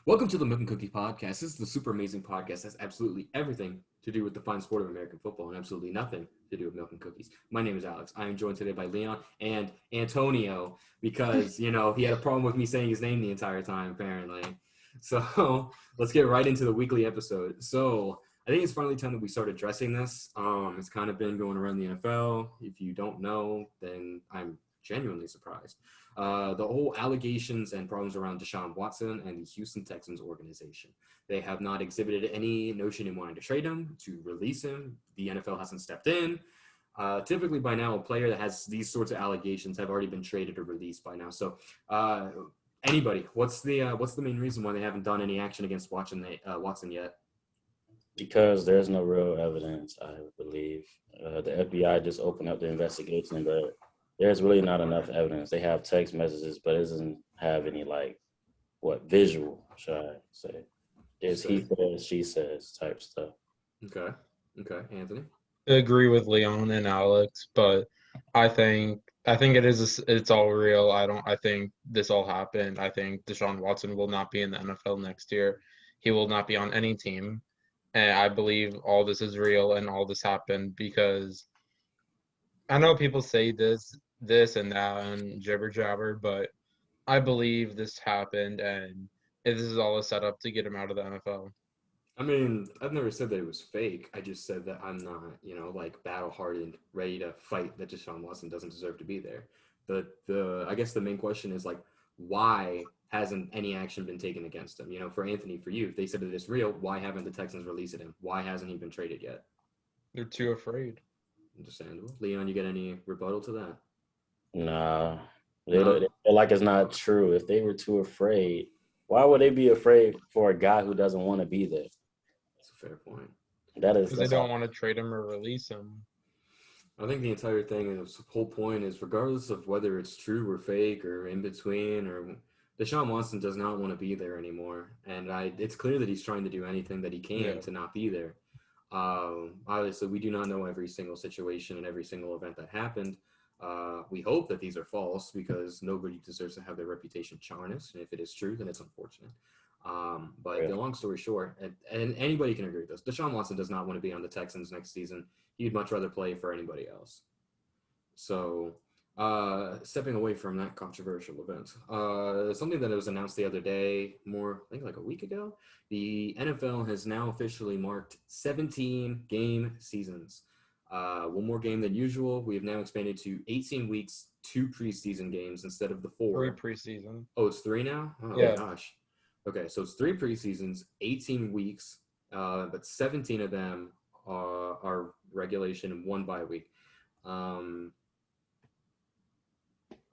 Welcome to the Milk and Cookie Podcast. This is the super amazing podcast that's absolutely everything to do with the fine sport of American football and absolutely nothing to do with milk and cookies. My name is Alex. I am joined today by Leon and Antonio because, he had a problem with me saying his name the entire time, apparently. So let's get right into the weekly episode. So I think it's finally time that we start addressing this. It's kind of been going around the NFL. If you don't know, then I'm genuinely surprised. The whole allegations and problems around Deshaun Watson and the Houston Texans organization. They have not exhibited any notion in wanting to trade him, to release him. The NFL hasn't stepped in. Typically, by now, a player that has these sorts of allegations have already been traded or released by now. So, anybody, what's the main reason why they haven't done any action against Watson yet? Because there's no real evidence, I believe. The FBI just opened up the investigation, but there's really not enough evidence. They have text messages, but it doesn't have any, visual, should I say. It's he says, she says type stuff. Okay, Anthony? I agree with Leon and Alex, but I think it's all real. I think this all happened. I think Deshaun Watson will not be in the NFL next year. He will not be on any team. And I believe all this is real and all this happened because I know people say this and that and jibber jabber, but I believe this happened and this is all a setup to get him out of the NFL. I mean, I've never said that it was fake. I just said that I'm not, battle hardened, ready to fight that Deshaun Watson doesn't deserve to be there. I guess the main question is why hasn't any action been taken against him? For Anthony, for you, if they said that it's real, why haven't the Texans released him? Why hasn't he been traded yet? They're too afraid. Understandable. Leon, you got any rebuttal to that? Nah, they feel like it's not true. If they were too afraid, why would they be afraid for a guy who doesn't want to be there? That's a fair point. Because they don't want to trade him or release him. I think the entire thing and the whole point is regardless of whether it's true or fake or in between or Deshaun Watson does not want to be there anymore. And it's clear that he's trying to do anything that he can to not be there. Obviously, we do not know every single situation and every single event that happened. We hope that these are false because nobody deserves to have their reputation tarnished. And if it is true, then it's unfortunate. But the long story short, and anybody can agree with this, Deshaun Watson does not want to be on the Texans next season. He'd much rather play for anybody else. So, stepping away from that controversial event, something that was announced the other day, I think like a week ago, the NFL has now officially marked 17 game seasons. One more game than usual. We have now expanded to 18 weeks, 2 preseason games instead of the 4. 3 preseason. Oh, it's 3 now? Oh, yeah. Gosh. Okay, so it's 3 preseasons, 18 weeks, but 17 of them are regulation and 1 bye week. I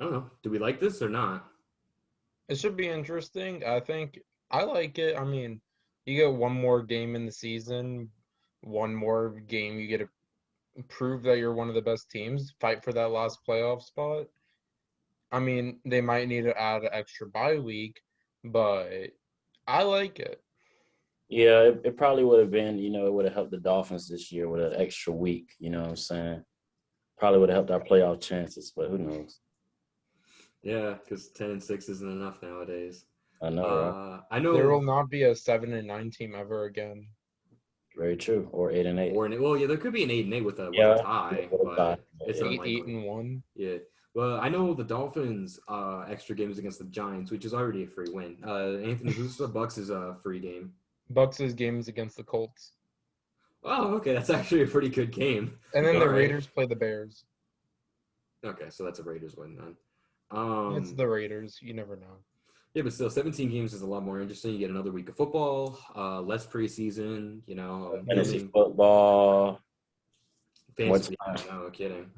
don't know. Do we like this or not? It should be interesting. I think I like it. I mean, you get one more game in the season, one more game you get to prove that you're one of the best teams, fight for that last playoff spot. I mean, they might need to add an extra bye week, but I like it. Yeah, it probably would have been, it would have helped the Dolphins this year with an extra week, you know what I'm saying? Probably would have helped our playoff chances, but who knows? Yeah, because 10-6 isn't enough nowadays. I know, right? I know there will not be a 7-9 team ever again. Very true. Or 8-8. There could be an 8-8 with a tie, but it's 8-1. Yeah. Well, I know the Dolphins' extra game is against the Giants, which is already a free win. Anthony, who's the Bucks' free game? Bucks' game is against the Colts. Oh, okay, that's actually a pretty good game. And then the Raiders play the Bears. Okay, so that's a Raiders win then. It's the Raiders. You never know. Yeah, but still, 17 games is a lot more interesting. You get another week of football, less preseason, fantasy football. Fantasy, no kidding.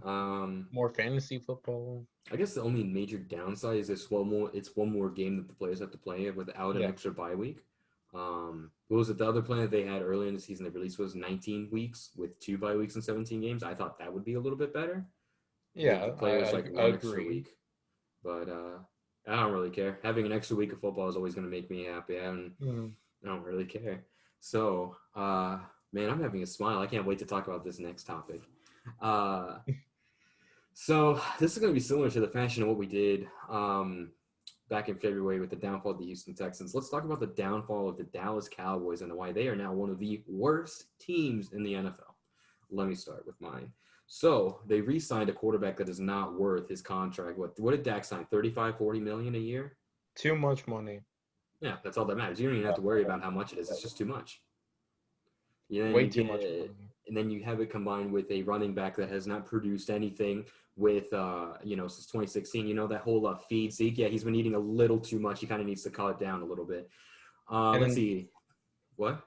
More fantasy football. I guess the only major downside is it's one more game that the players have to play without an extra bye week. What was it? The other plan that they had earlier in the season they released was 19 weeks with 2 bye weeks and 17 games. I thought that would be a little bit better. Yeah, the players I one agree. extra week. But I don't really care. Having an extra week of football is always going to make me happy. I don't really care. So, man, I'm having a smile. I can't wait to talk about this next topic. So this is going to be similar to the fashion of what we did back in February with the downfall of the Houston Texans. Let's talk about the downfall of the Dallas Cowboys and why they are now one of the worst teams in the NFL. Let me start with mine. So they re-signed a quarterback that is not worth his contract. What did Dak sign? 35, 40 million a year? Too much money. Yeah, that's all that matters. You don't even have to worry about how much it is. It's just too much. Yeah, Way too much money. And then you have it combined with a running back that has not produced anything with, since 2016. You know, that whole feed Zeke. Yeah, he's been eating a little too much. He kind of needs to cut it down a little bit. Let's see. What?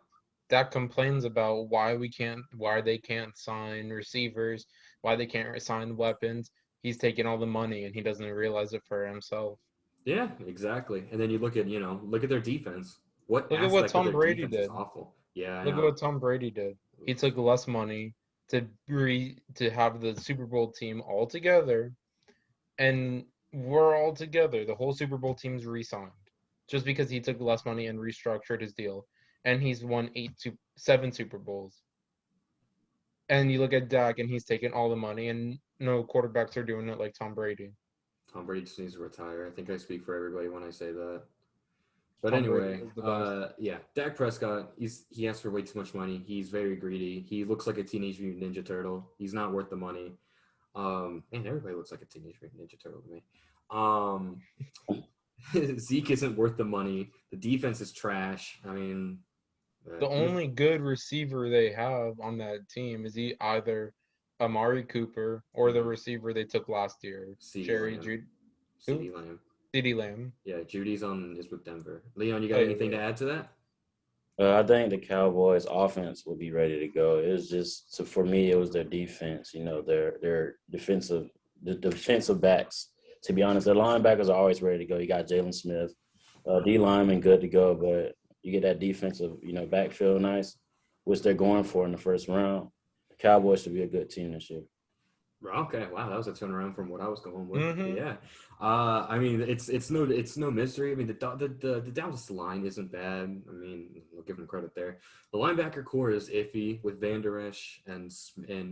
Dak complains about why they can't sign receivers, why they can't sign weapons. He's taking all the money and he doesn't realize it for himself. Yeah, exactly. And then you look at their defense. What Look at what aspect of Tom their Brady defense is did. awful? Yeah, I Look at know. what Tom Brady did. He took less money to have the Super Bowl team all together, and we're all together. The whole Super Bowl team's re-signed just because he took less money and restructured his deal, and he's won 7 Super Bowls. And you look at Dak, and he's taking all the money, and no quarterbacks are doing it like Tom Brady. Tom Brady just needs to retire. I think I speak for everybody when I say that. But Tom Brady anyway, is the best. yeah, Dak Prescott, he asks for way too much money. He's very greedy. He looks like a Teenage Mutant Ninja Turtle. He's not worth the money. Man, everybody looks like a Teenage Mutant Ninja Turtle to me. Zeke isn't worth the money. The defense is trash. I mean, The only good receiver they have on that team is either Amari Cooper or the receiver they took last year, CeeDee Lamb. Jude. CeeDee Lamb. CeeDee Lamb. Yeah, Judy's is with Denver. Leon, you Oh, got yeah, anything yeah. to add to that? I think the Cowboys' offense will be ready to go. It was just for me, it was their defense. You know, their defensive backs. To be honest, their linebackers are always ready to go. You got Jalen Smith, D lineman, good to go, but you get that defensive, backfield nice, which they're going for in the first round. The Cowboys should be a good team this year. Okay, wow, that was a turnaround from what I was going with. Mm-hmm. Yeah, I mean, it's no mystery. I mean, the Dallas line isn't bad. I mean, I'll give them credit there. The linebacker core is iffy with Van Der Esch and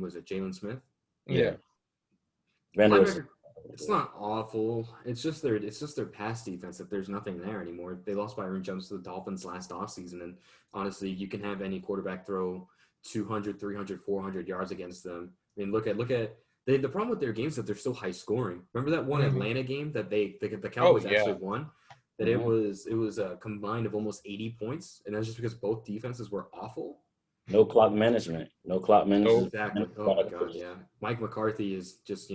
was it Jalen Smith? Yeah. Linebacker, it's not awful. It's just their pass defense that there's nothing there anymore. They lost Byron Jones to the Dolphins last offseason, and honestly, you can have any quarterback throw 200, 300, 400 yards against them. I mean, look at the problem with their games is that they're so high scoring. Remember that one Atlanta game that the Cowboys actually won? That it was a combined of almost 80 points, and that's just because both defenses were awful. No clock management. Exactly. Oh my God, yeah. Mike McCarthy is just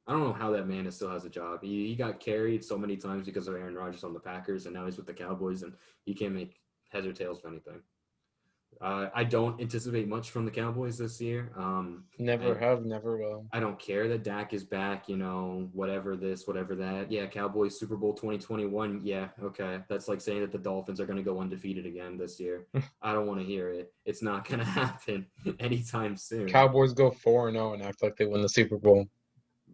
I don't know how that man still has a job. He got carried so many times because of Aaron Rodgers on the Packers, and now he's with the Cowboys, and he can't make heads or tails of anything. I don't anticipate much from the Cowboys this year. Never have, never will. I don't care that Dak is back, whatever this, whatever that. Yeah, Cowboys Super Bowl 2021. Yeah, okay. That's like saying that the Dolphins are going to go undefeated again this year. I don't want to hear it. It's not going to happen anytime soon. Cowboys go 4-0 and act like they win the Super Bowl.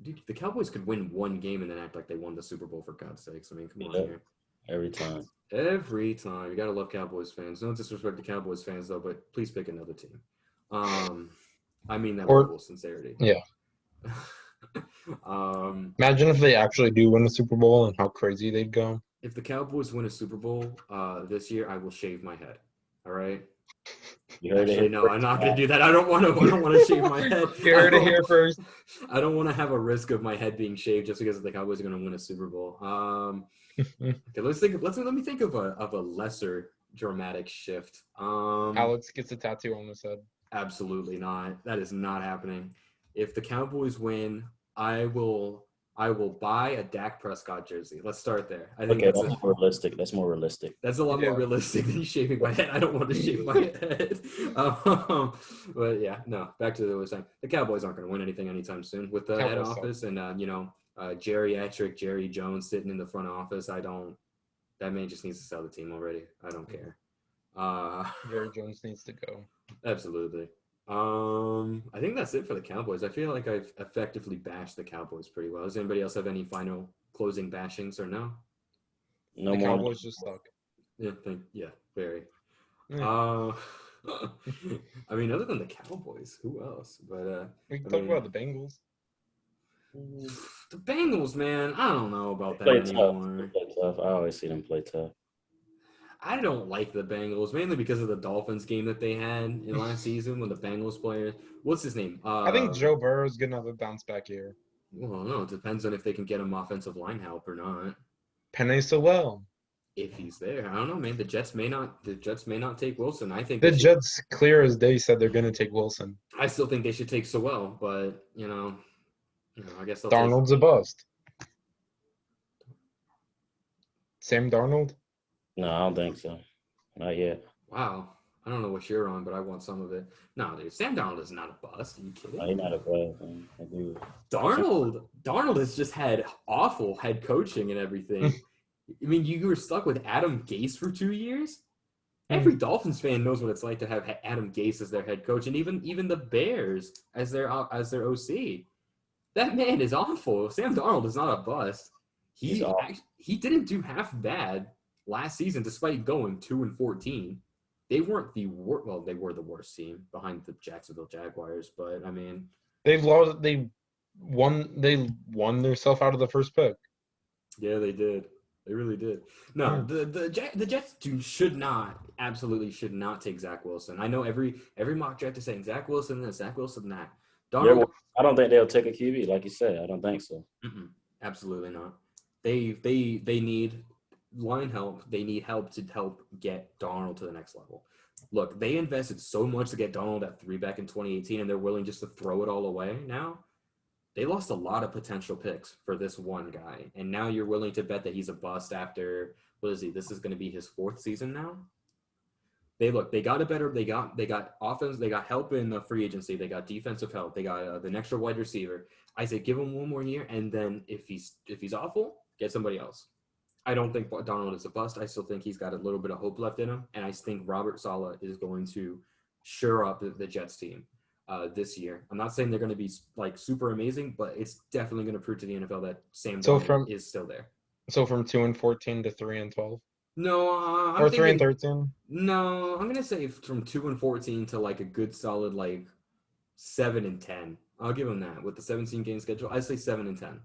Dude, the Cowboys could win one game and then act like they won the Super Bowl, for God's sakes. I mean, come on here. Every time. Every time. You got to love Cowboys fans. No disrespect to Cowboys fans, though, but please pick another team. I mean that with full sincerity. Yeah. Imagine if they actually do win the Super Bowl and how crazy they'd go. If the Cowboys win a Super Bowl this year, I will shave my head. All right? Actually, no, I'm not going to do that. I don't want to shave my head. You heard it here first. I don't want to have a risk of my head being shaved just because the Cowboys are going to win a Super Bowl. Okay, let me think of a lesser dramatic shift. Alex gets a tattoo on his head. Absolutely not. That is not happening. If the Cowboys win, I will buy a Dak Prescott jersey. Let's start there. I think that's more realistic. That's more realistic. That's a lot more realistic than shaving my head. I don't want to shave my head. But yeah, no. Back to what I was saying. The Cowboys aren't going to win anything anytime soon with the head office and geriatric Jerry Jones sitting in the front office. That man just needs to sell the team already. I don't care. Jerry Jones needs to go. Absolutely. I think that's it for the Cowboys. I feel like I've effectively bashed the Cowboys pretty well. Does anybody else have any final closing bashings or no? No the more. Cowboys just suck. Yeah, very. Yeah. I mean, other than the Cowboys, who else? But we can talk about the Bengals. The Bengals, man, I don't know about them Play tough. They anymore. play tough. I always see them play tough. I don't like the Bengals mainly because of the Dolphins game that they had in last season when the Bengals player, what's his name? I think Joe Burrow is going to have a bounce back year. Well, no, it depends on if they can get him offensive line help or not. Penny Sewell. If he's there, I don't know, man. The Jets may not. The Jets may not take Wilson. I think The they should. Jets, clear as day, said they're going to take Wilson. I still think they should take Sewell, but I guess they'll take. Darnold's a bust. Sam Darnold? No, I don't think so. Not yet. Wow, I don't know what you're on, but I want some of it. No, dude, Sam Darnold is not a bust. Are you kidding? No, he's not a bust. I do. Darnold has just had awful head coaching and everything. I mean, you were stuck with Adam Gase for 2 years. Every Dolphins fan knows what it's like to have Adam Gase as their head coach, and even the Bears as their OC. That man is awful. Sam Darnold is not a bust. He's awful. He didn't do half bad last season, despite going 2-14. They weren't the worst. Well, they were the worst team behind the Jacksonville Jaguars, but I mean, They won themselves out of the first pick. yeah, they did. They really did. No, the Jets absolutely should not take Zach Wilson. I know every mock draft is saying Zach Wilson this, Zach Wilson that. Darnold, I don't think they'll take a QB, like you said. I don't think so. Absolutely not. They need line help. They need help to help get Darnold to the next level. Look, they invested so much to get Darnold at 3 back in 2018, and they're willing just to throw it all away now. They lost a lot of potential picks for this one guy, and now you're willing to bet that he's a bust after, what is he? This is going to be his 4th season now. They got offense, they got help in the free agency, they got defensive help, they got the extra wide receiver. I say give him 1 more year, and then if he's awful, get somebody else. I don't think Darnold is a bust. I still think he's got a little bit of hope left in him, and I think Robert Saleh is going to shore up the Jets team this year. I'm not saying they're going to be like super amazing, but it's definitely going to prove to the NFL that Sam Darnold is still there. So from 2-14 to 3-12. No, or 3-13. No, I'm gonna say from 2-14 to like a good solid like 7-10. I'll give them that with the 17 game schedule. I say 7-10.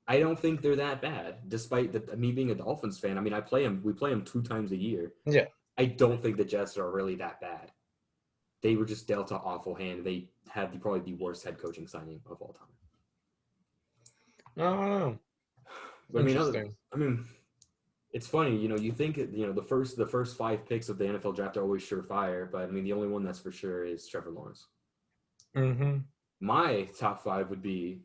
I don't think they're that bad, despite me being a Dolphins fan. I mean, we play them 2 times a year. Yeah. I don't think the Jets are really that bad. They were just dealt an awful hand. They had probably the worst head coaching signing of all time. I don't know. Interesting. I mean, it's funny, you think, the first 5 picks of the NFL draft are always surefire, but I mean, the only one that's for sure is Trevor Lawrence. My top 5 would be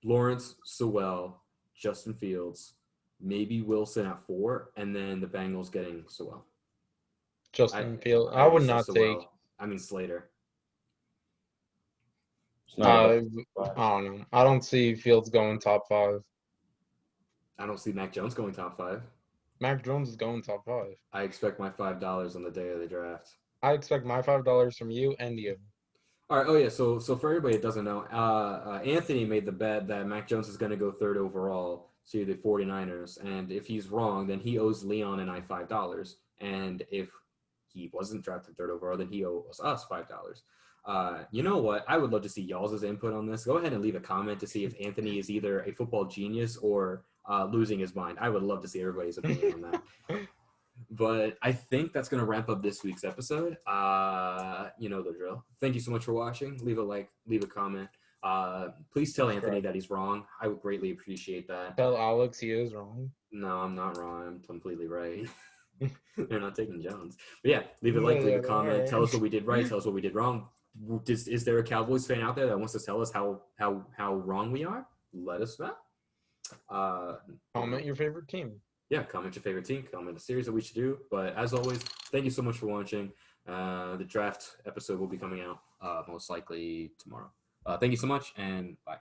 Lawrence, Sewell, Justin Fields, maybe Wilson at 4, and then the Bengals getting Sewell. Justin Fields. I would not take. I mean, Slater. I don't know. I don't see Fields going top 5. I don't see Mac Jones going top 5. Mac Jones is going top 5. I expect my $5 on the day of the draft. I expect my $5 from you and you. All right. Oh yeah. So for everybody that doesn't know, Anthony made the bet that Mac Jones is going to go 3rd overall to the 49ers, and if he's wrong, then he owes Leon and I $5. And if he wasn't drafted 3rd overall, then he owes us $5. You know what? I would love to see y'all's input on this. Go ahead and leave a comment to see if Anthony is either a football genius or losing his mind. I would love to see everybody's opinion on that. But I think that's going to wrap up this week's episode. You know the drill. Thank you so much for watching. Leave a like, leave a comment. Please tell Anthony that he's wrong. I would greatly appreciate that. Tell Alex he is wrong. No, I'm not wrong. I'm completely right. They're not taking Jones. But yeah, leave a like, leave a comment. Tell us what we did right. Tell us what we did wrong. Is there a Cowboys fan out there that wants to tell us how wrong we are? Let us know. Comment your favorite team. Yeah, comment your favorite team. Comment the series that we should do. But as always, thank you so much for watching. The draft episode will be coming out most likely tomorrow. Thank you so much, and bye.